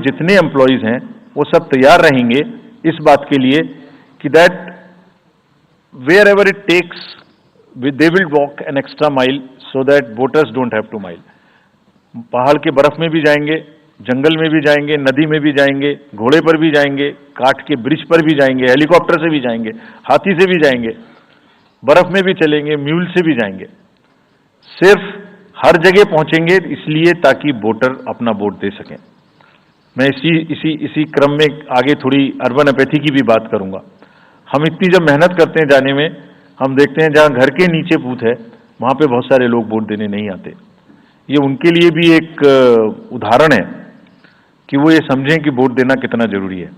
जितने एम्प्लॉयज हैं वो सब तैयार रहेंगे इस बात के लिए कि that wherever it takes they will walk an extra mile so that voters don't have to mile. पहाड़ के बर्फ में भी जाएंगे, जंगल में भी जाएंगे, नदी में भी जाएंगे, घोड़े पर भी जाएंगे, काठ के ब्रिज पर भी जाएंगे, हेलीकॉप्टर से भी जाएंगे, हाथी से भी जाएंगे, बर्फ में भी चलेंगे, म्यूल से भी जाएंगे। सिर्फ हर जगह पहुंचेंगे इसलिए ताकि वोटर अपना वोट दे सकें। मैं इसी क्रम में आगे थोड़ी अर्बन अपैथी की भी बात करूंगा। हम इतनी जब मेहनत करते हैं जाने में, हम देखते हैं जहां घर के नीचे बूथ है वहां पे बहुत सारे लोग वोट देने नहीं आते। ये उनके लिए भी एक उदाहरण है कि वो ये समझें कि वोट देना कितना जरूरी है।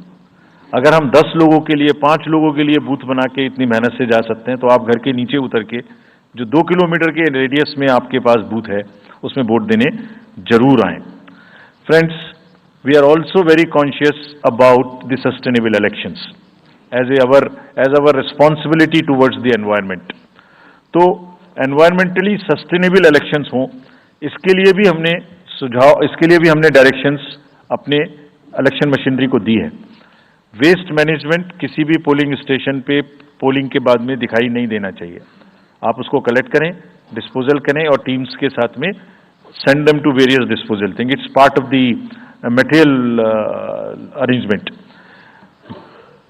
अगर हम 10 लोगों के लिए, 5 लोगों के लिए बूथ बना के इतनी मेहनत से जा सकते हैं, तो आप घर के नीचे उतर के जो 2 किलोमीटर के रेडियस में आपके पास बूथ है उसमें वोट देने जरूर आए। Friends, we are also very conscious about the sustainable elections as our responsibility towards the environment. तो एनवायरमेंटली सस्टेनेबल इलेक्शंस हों, इसके लिए भी हमने डायरेक्शंस अपने इलेक्शन मशीनरी को दी है। वेस्ट मैनेजमेंट किसी भी पोलिंग स्टेशन पे पोलिंग के बाद में दिखाई नहीं देना चाहिए। आप उसको कलेक्ट करें, डिस्पोजल करें और टीम्स के साथ में send them to various disposal thing. It's part of the material arrangement.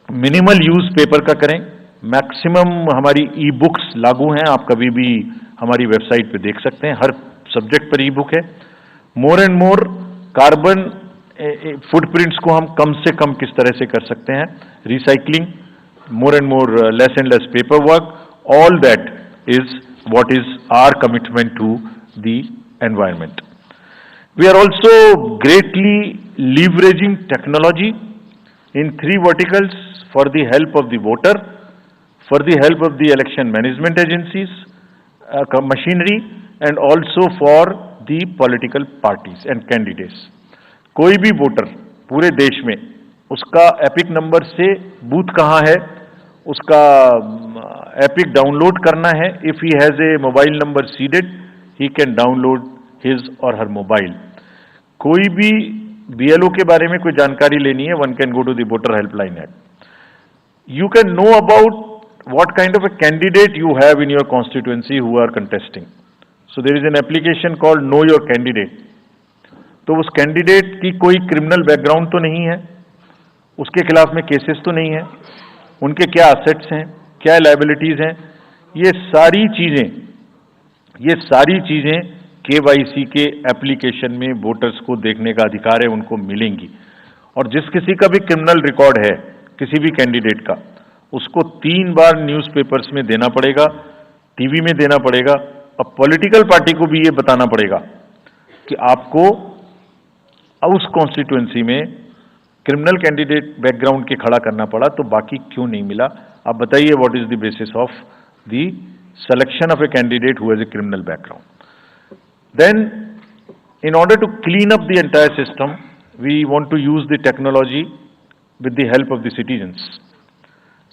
Minimal use paper का करें। मैक्सिमम हमारी ई बुक्स लागू हैं, आप कभी भी हमारी वेबसाइट पे देख सकते हैं, हर सब्जेक्ट पर ई बुक है। More and more carbon footprints को हम कम से कम किस तरह से कर सकते हैं, recycling, more and more less and less paper work, all that is what is our commitment to the environment. We are also greatly leveraging technology in 3 verticals for the help of the voter, for the help of the election management agencies, machinery, and also for the political parties and candidates. कोई भी voter पूरे देश में उसका epic number से booth कहाँ है उसका एपिक डाउनलोड करना है। If he has a mobile number seeded, he can download his और हर मोबाइल। कोई भी बीएलओ के बारे में कोई जानकारी लेनी है, one can go to the voter helpline app. You can know about what kind of a candidate you have in your constituency who are contesting. So there is an application called know your candidate. तो उस candidate की कोई criminal background तो नहीं है, उसके खिलाफ में केसेस तो नहीं है, उनके क्या असेट्स हैं, क्या लायबिलिटीज हैं, ये सारी चीजें केवाईसी के एप्लीकेशन में वोटर्स को देखने का अधिकार है, उनको मिलेंगी। और जिस किसी का भी क्रिमिनल रिकॉर्ड है किसी भी कैंडिडेट का, उसको 3 बार न्यूज़पेपर्स में देना पड़ेगा, टीवी में देना पड़ेगा, और पॉलिटिकल पार्टी को भी ये बताना पड़ेगा कि आपको उस कॉन्स्टिट्यूएंसी में क्रिमिनल कैंडिडेट बैकग्राउंड के खड़ा करना पड़ा, तो बाकी क्यों नहीं मिला। आप बताइए, what is the basis of the selection of a candidate who has a criminal background. Then in order to clean up the entire system, we want to use the technology with the help of the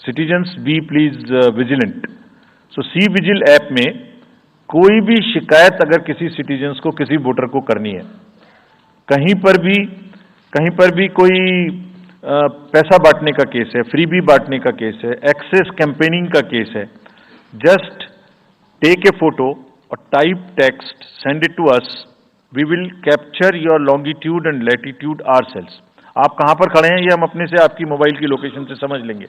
citizens be please vigilant. So C vigil app में कोई भी शिकायत अगर किसी citizens को, किसी voter को करनी है, कहीं पर भी कोई पैसा बांटने का केस है, फ्रीबी बांटने का केस है, एक्सेस कैंपेनिंग का केस है, जस्ट टेक ए फोटो और type text, send it to us, we will capture your longitude and latitude ourselves. आप कहां पर खड़े हैं ये हम अपने से आपकी मोबाइल की लोकेशन से समझ लेंगे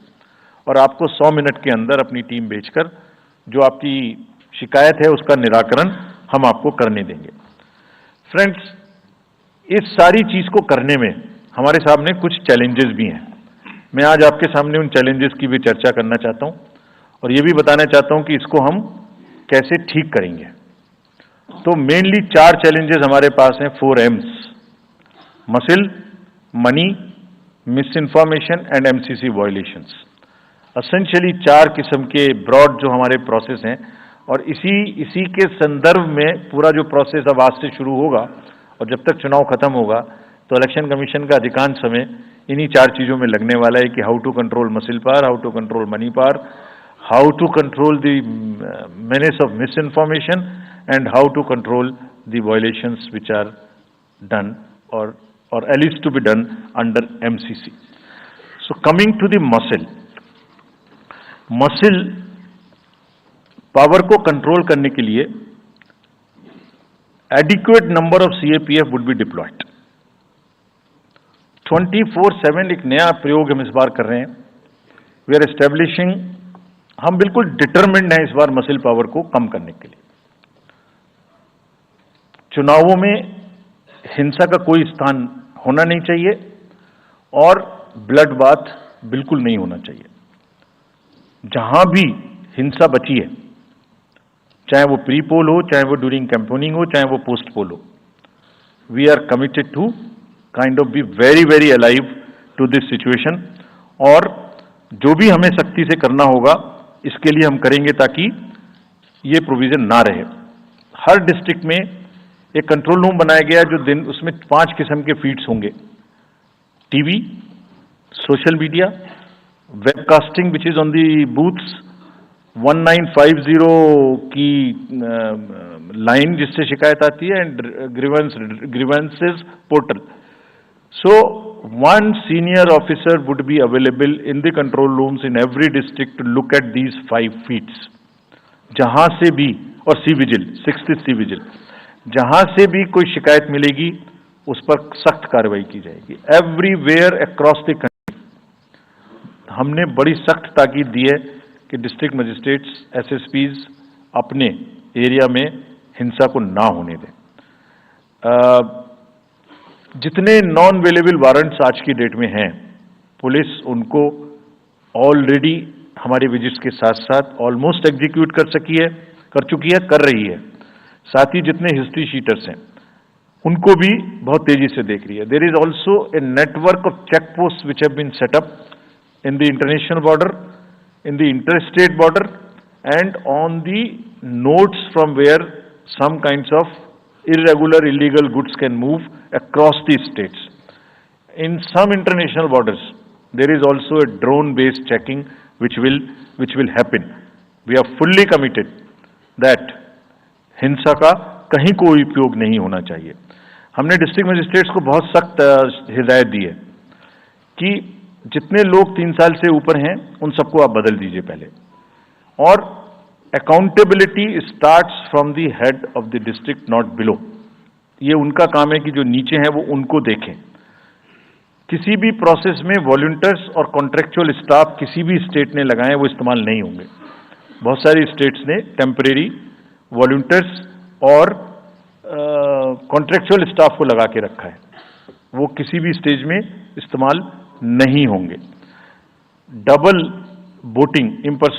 और आपको 100 मिनट के अंदर अपनी टीम भेजकर जो आपकी शिकायत है उसका निराकरण हम आपको करने देंगे। फ्रेंड्स, इस सारी चीज को करने में हमारे सामने कुछ चैलेंजेस भी हैं। मैं आज आपके सामने उन चैलेंजेस की भी चर्चा करना चाहता हूं और ये भी बताना चाहता हूं कि इसको हम कैसे ठीक करेंगे। तो मेनली 4 चैलेंजेस हमारे पास हैं, 4 M's: muscle, money, miss information and MCC violations. Essentially 4 किस्म के ब्रॉड जो हमारे प्रोसेस हैं, और इसी के संदर्भ में पूरा जो प्रोसेस अब आज से शुरू होगा और जब तक चुनाव खत्म होगा तो इलेक्शन कमीशन का अधिकांश समय इन्हीं 4 चीजों में लगने वाला है कि how to control muscle power, how to control money power, how to control the menace of misinformation and how to control the violations which are done और or at least to be done under MCC. So coming to the muscle power को control करने के लिए adequate number of CAPF would be deployed. 24/7 एक नया प्रयोग हम इस बार कर रहे हैं. We are establishing, हम बिल्कुल डिटरमिन्ड हैं इस बार मसल पावर को कम करने के लिए. चुनावों में हिंसा का कोई स्थान होना नहीं चाहिए और ब्लड बाथ बिल्कुल नहीं होना चाहिए. जहां भी हिंसा बची है, चाहे वो प्री पोल हो, चाहे वो ड्यूरिंग कैंपेनिंग हो, चाहे वो पोस्ट पोल हो, we are committed to kind of be very very alive to this situation. और जो भी हमें सख्ती से करना होगा इसके लिए हम करेंगे ताकि ये प्रोविजन ना रहे. हर डिस्ट्रिक्ट में एक कंट्रोल रूम बनाया गया जो दिन उसमें 5 किस्म के फीड्स होंगे. TV, social media, webcasting which is on the booths, 1950 की लाइन जिससे शिकायत आती है, and grievances portal. So one senior officer would be available in the control rooms in every district to look at these 5 feeds. जहां से भी, और C vigil, 6th C vigil, जहां से भी कोई शिकायत मिलेगी उस पर सख्त कार्रवाई की जाएगी. एवरीवेयर अक्रॉस द कंट्री हमने बड़ी सख्त ताकीद दी है कि डिस्ट्रिक्ट मजिस्ट्रेट्स, SSPs अपने एरिया में हिंसा को ना होने दें. जितने नॉन अवेलेबल वारंट्स आज की डेट में हैं, पुलिस उनको ऑलरेडी हमारे विजिट्स के साथ साथ ऑलमोस्ट एग्जीक्यूट कर चुकी है, कर रही है. साथ ही जितने हिस्ट्री शीटर्स हैं उनको भी बहुत तेजी से देख रही है. There is also a network of check post which have been set up in the international border, in the interstate border, and on the nodes from where some kinds of irregular illegal goods can move across the states. In some international borders there is also a drone based checking which will happen. We are fully committed that हिंसा का कहीं कोई उपयोग नहीं होना चाहिए. हमने district magistrates को बहुत सख्त हिदायत दी है कि जितने लोग 3 साल से ऊपर हैं उन सबको आप बदल दीजिए पहले. और accountability starts from the head of the district, not below. ये उनका काम है कि जो नीचे हैं वो उनको देखें. किसी भी प्रोसेस में वॉलंटियर्स और कॉन्ट्रेक्चुअल स्टाफ किसी भी स्टेट ने लगाए वो इस्तेमाल नहीं होंगे. बहुत सारी स्टेट्स ने टेम्परेरी वॉलंटियर्स और कॉन्ट्रेक्चुअल स्टाफ को लगा के रखा है, वो किसी भी स्टेज में इस्तेमाल नहीं होंगे. Double voting, impersonation